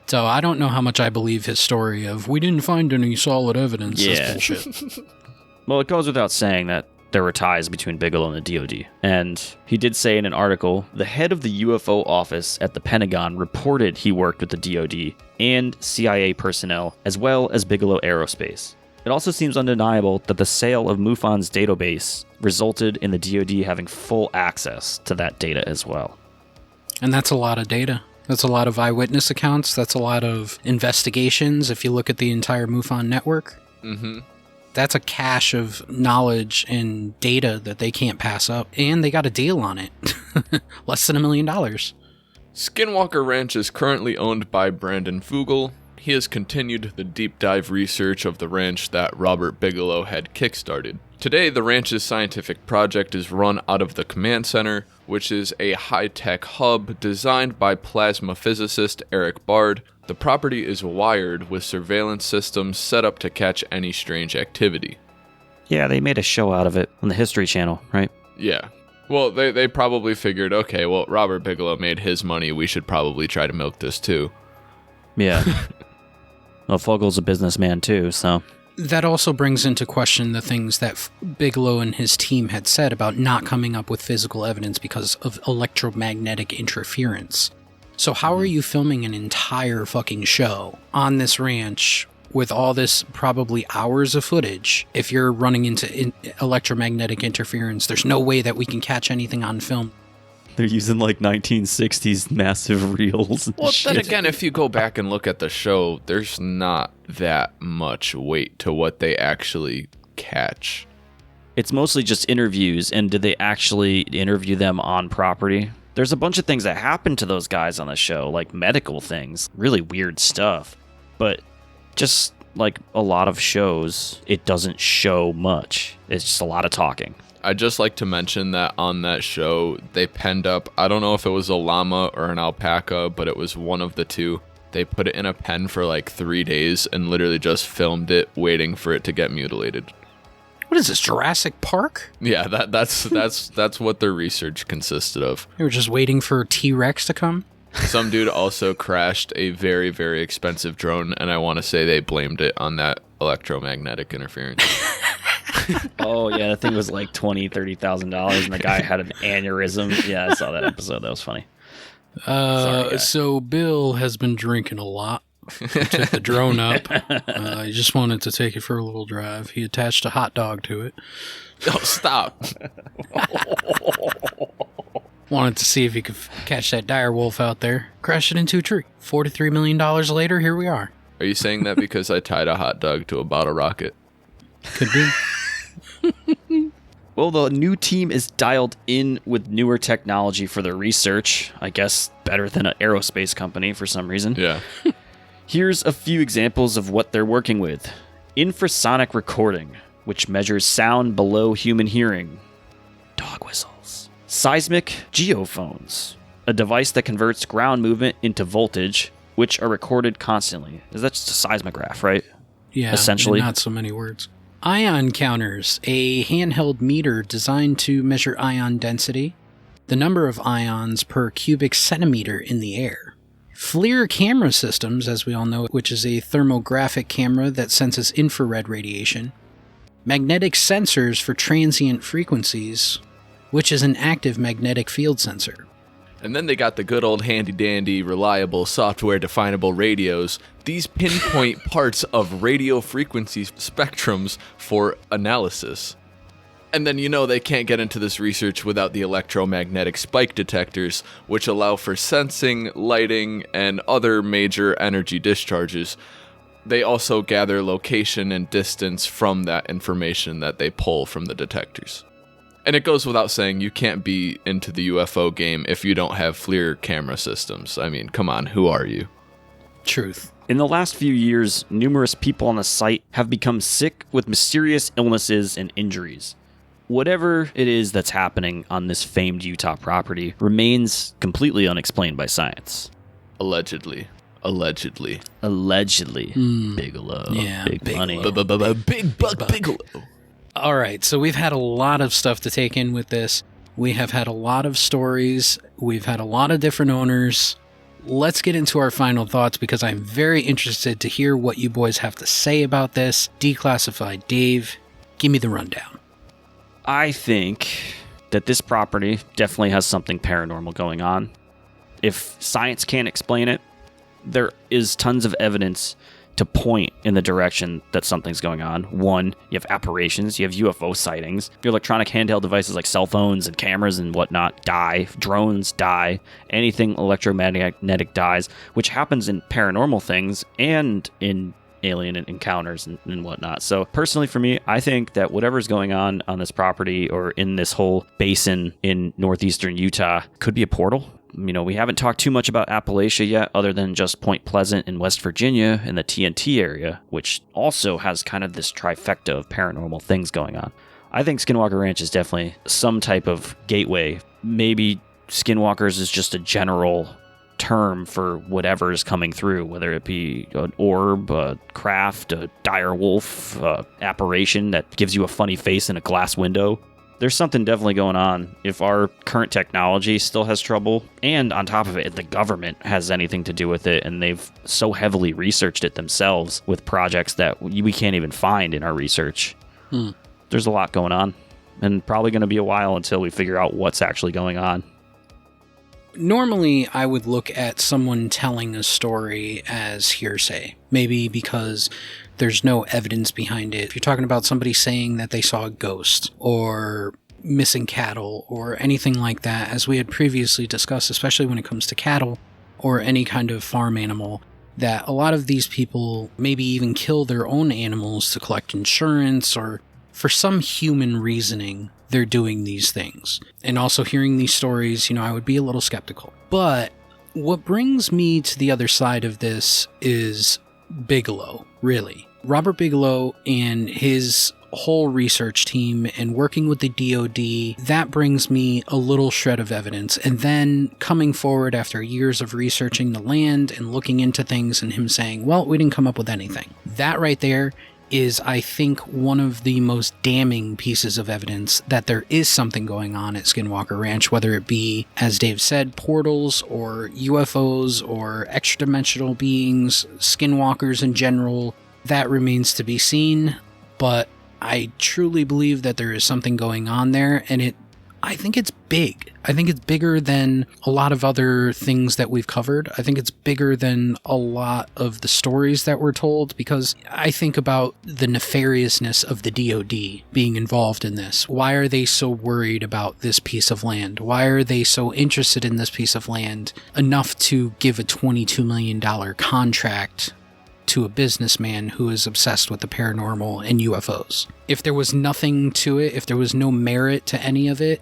So I don't know how much I believe his story of, we didn't find any solid evidence. Yeah. Is bullshit. Well, it goes without saying that there were ties between Bigelow and the DOD. And he did say in an article, the head of the UFO office at the Pentagon reported he worked with the DOD and CIA personnel, as well as Bigelow Aerospace. It also seems undeniable that the sale of MUFON's database resulted in the DOD having full access to that data as well. And that's a lot of data. That's a lot of eyewitness accounts. That's a lot of investigations. If you look at the entire MUFON network, that's a cache of knowledge and data that they can't pass up. And they got a deal on it. Less than $1 million. Skinwalker Ranch is currently owned by Brandon Fugel. He has continued the deep dive research of the ranch that Robert Bigelow had kickstarted. Today, the ranch's scientific project is run out of the command center, which is a high-tech hub designed by plasma physicist Eric Bard. The property is wired with surveillance systems set up to catch any strange activity. Yeah, they made a show out of it on the History Channel, right? Yeah. Well, they probably figured, okay, well, Robert Bigelow made his money, we should probably try to milk this too. Yeah. Well, Fogel's a businessman too, so... That also brings into question the things that Bigelow and his team had said about not coming up with physical evidence because of electromagnetic interference. So how are you filming an entire fucking show on this ranch with all this probably hours of footage if you're running into electromagnetic interference? There's no way that we can catch anything on film. They're using like 1960s massive reels. And Well, shit. then again, if you go back and look at the show, there's not that much weight to what they actually catch. It's mostly just interviews, and did they actually interview them on property? There's a bunch of things that happen to those guys on the show, like medical things, really weird stuff. But just like a lot of shows, it doesn't show much. It's just a lot of talking. I'd just like to mention that on that show, they penned up, I don't know if it was a llama or an alpaca, but it was one of the two. They put it in a pen for like 3 days and literally just filmed it, waiting for it to get mutilated. What is this, Jurassic Park? Yeah, that's what their research consisted of. They were just waiting for T-Rex to come? Some dude also crashed a very, very expensive drone, and I want to say they blamed it on that electromagnetic interference. Oh, yeah, that thing was like $20,000-$30,000, and the guy had an aneurysm. Yeah, I saw that episode. That was funny. Sorry, guy. So Bill has been drinking a lot. He took the drone up. He just wanted to take it for a little drive. He attached a hot dog to it. Oh, stop. Wanted to see if he could catch that dire wolf out there. Crashed it into a tree. $43 million later, here we are. Are you saying that because I tied a hot dog to a bottle rocket? Could be. Well, the new team is dialed in with newer technology for their research. I guess better than an aerospace company for some reason. Yeah. Here's a few examples of what they're working with. Infrasonic recording, which measures sound below human hearing. Dog whistles. Seismic geophones, a device that converts ground movement into voltage, which are recorded constantly. Is that just a seismograph, right? Yeah, Essentially. not so many words. Ion counters, a handheld meter designed to measure ion density, the number of ions per cubic centimeter in the air. FLIR camera systems, as we all know, which is a thermographic camera that senses infrared radiation. Magnetic sensors for transient frequencies, which is an active magnetic field sensor. And then they got the good old handy-dandy, reliable, software-definable radios. These pinpoint parts of radio frequency spectrums for analysis. And then they can't get into this research without the electromagnetic spike detectors, which allow for sensing, lighting, and other major energy discharges. They also gather location and distance from that information that they pull from the detectors. And it goes without saying, you can't be into the UFO game if you don't have FLIR camera systems. I mean, come on, who are you? Truth. In the last few years, numerous people on the site have become sick with mysterious illnesses and injuries. Whatever it is that's happening on this famed Utah property remains completely unexplained by science. Allegedly. Bigelow. Yeah, Big money. Big Buck Bigelow. All right, so we've had a lot of stuff to take in with this. We have had a lot of stories. We've had a lot of different owners. Let's get into our final thoughts because I'm very interested to hear what you boys have to say about this. Declassified Dave, give me the rundown. I think that this property definitely has something paranormal going on. If science can't explain it, there is tons of evidence to point in the direction that something's going on. One, you have apparitions, you have UFO sightings, your electronic handheld devices like cell phones and cameras and whatnot die, drones die, anything electromagnetic dies, which happens in paranormal things and in alien encounters and whatnot. So personally for me, I think that whatever's going on this property or in this whole basin in northeastern Utah could be a portal. We haven't talked too much about Appalachia yet, other than just Point Pleasant in West Virginia and the TNT area, which also has kind of this trifecta of paranormal things going on. I think Skinwalker Ranch is definitely some type of gateway. Maybe Skinwalkers is just a general term for whatever is coming through, whether it be an orb, a craft, a dire wolf, apparition that gives you a funny face in a glass window. There's something definitely going on. If our current technology still has trouble, and on top of it, the government has anything to do with it, and they've so heavily researched it themselves with projects that we can't even find in our research. There's a lot going on, and probably going to be a while until we figure out what's actually going on. Normally, I would look at someone telling a story as hearsay, maybe because there's no evidence behind it. If you're talking about somebody saying that they saw a ghost or missing cattle or anything like that, as we had previously discussed, especially when it comes to cattle or any kind of farm animal, that a lot of these people maybe even kill their own animals to collect insurance, or for some human reasoning, they're doing these things. And also hearing these stories, I would be a little skeptical. But what brings me to the other side of this is Bigelow, really. Robert Bigelow and his whole research team and working with the DoD, that brings me a little shred of evidence. And then coming forward after years of researching the land and looking into things and him saying, well, we didn't come up with anything. That right there is, I think, one of the most damning pieces of evidence that there is something going on at Skinwalker Ranch, whether it be, as Dave said, portals or UFOs or extra-dimensional beings, skinwalkers in general. That remains to be seen, but I truly believe that there is something going on there, and I think it's big. I think it's bigger than a lot of other things that we've covered. I think it's bigger than a lot of the stories that were told, because I think about the nefariousness of the DoD being involved in this. Why are they so worried about this piece of land? Why are they so interested in this piece of land enough to give a $22 million contract to a businessman who is obsessed with the paranormal and UFOs? If there was nothing to it, if there was no merit to any of it,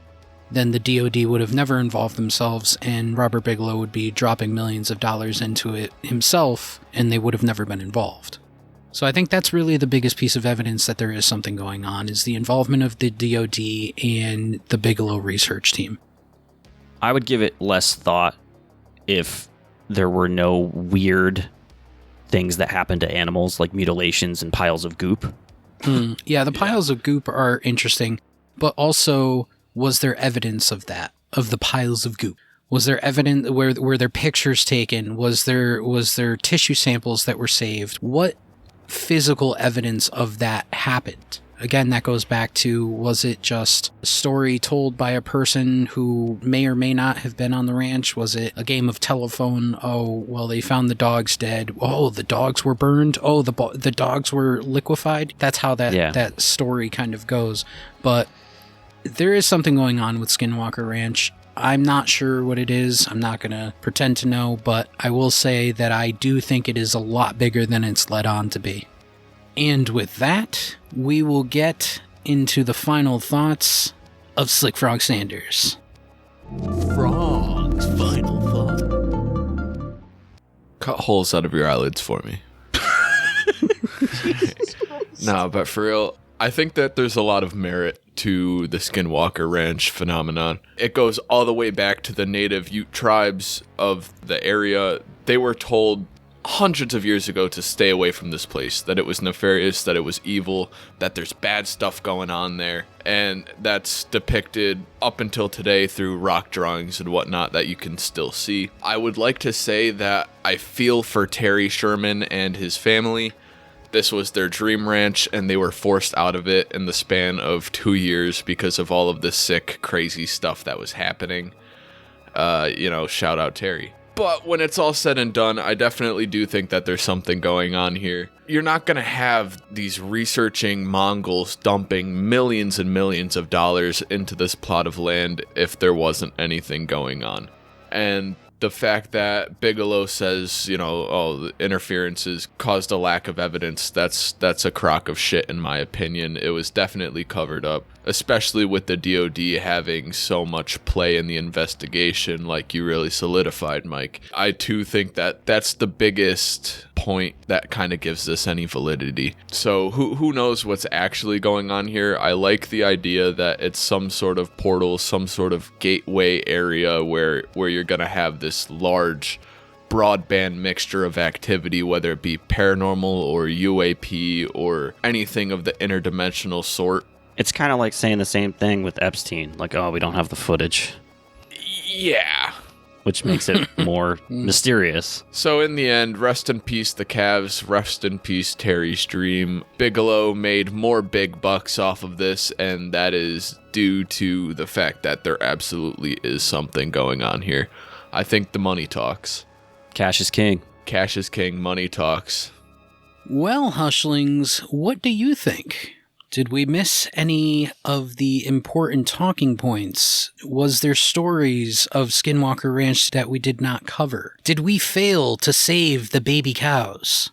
then the DoD would have never involved themselves, and Robert Bigelow would be dropping millions of dollars into it himself, and they would have never been involved. So I think that's really the biggest piece of evidence that there is something going on, is the involvement of the DoD and the Bigelow research team. I would give it less thought if there were no weird things that happen to animals, like mutilations and piles of goop. Yeah, the piles of goop are interesting, but also, was there evidence of that, of the piles of goop? Was there evidence, were there pictures taken? Was there tissue samples that were saved? What physical evidence of that happened? Again, that goes back to, was it just a story told by a person who may or may not have been on the ranch? Was it a game of telephone? Oh, well, they found the dogs dead. Oh, the dogs were burned. Oh, the dogs were liquefied. That's how that story kind of goes. But there is something going on with Skinwalker Ranch. I'm not sure what it is. I'm not going to pretend to know, but I will say that I do think it is a lot bigger than it's led on to be. And with that, we will get into the final thoughts of Slick Frog Sanders. Frog's final thought. Cut holes out of your eyelids for me. No, but for real, I think that there's a lot of merit to the Skinwalker Ranch phenomenon. It goes all the way back to the native Ute tribes of the area. They were told hundreds of years ago to stay away from this place, that it was nefarious, that it was evil, that there's bad stuff going on there. And that's depicted up until today through rock drawings and whatnot that you can still see. I would like to say that I feel for Terry Sherman and his family. This was their dream ranch, and they were forced out of it in the span of 2 years because of all of the sick, crazy stuff that was happening. Shout out Terry. But when it's all said and done, I definitely do think that there's something going on here. You're not going to have these researching Mongols dumping millions and millions of dollars into this plot of land if there wasn't anything going on. And the fact that Bigelow says, the interferences caused a lack of evidence, that's a crock of shit in my opinion. It was definitely covered up. especially with the DoD having so much play in the investigation, like you really solidified, Mike. I too think that that's the biggest point that kind of gives this any validity. So who knows what's actually going on here? I like the idea that it's some sort of portal, some sort of gateway area where you're going to have this large broadband mixture of activity, whether it be paranormal or UAP or anything of the interdimensional sort. It's kind of like saying the same thing with Epstein, like, oh, we don't have the footage. Yeah. Which makes it more mysterious. So in the end, rest in peace the Cavs, rest in peace Terry's dream. Bigelow made more big bucks off of this, and that is due to the fact that there absolutely is something going on here. I think the money talks. Cash is king. Cash is king, money talks. Well, Hushlings, what do you think? Did we miss any of the important talking points? Was there stories of Skinwalker Ranch that we did not cover? Did we fail to save the baby cows?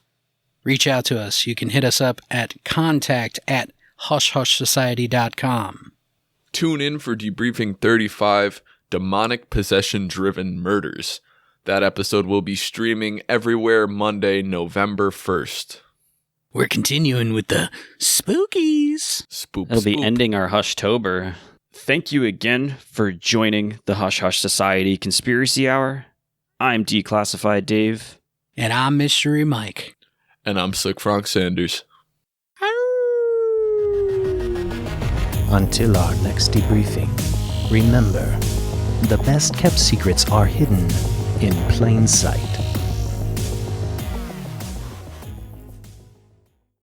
Reach out to us. You can hit us up at contact@hushhushsociety.com. Tune in for Debriefing 35, Demonic Possession-Driven Murders. That episode will be streaming everywhere Monday, November 1st. We're continuing with the spookies. It'll be ending our Hushtober. Thank you again for joining the Hush Hush Society Conspiracy Hour. I'm Declassified Dave. And I'm Mystery Mike. And I'm Slick Frank Sanders. Until our next debriefing, remember, the best kept secrets are hidden in plain sight.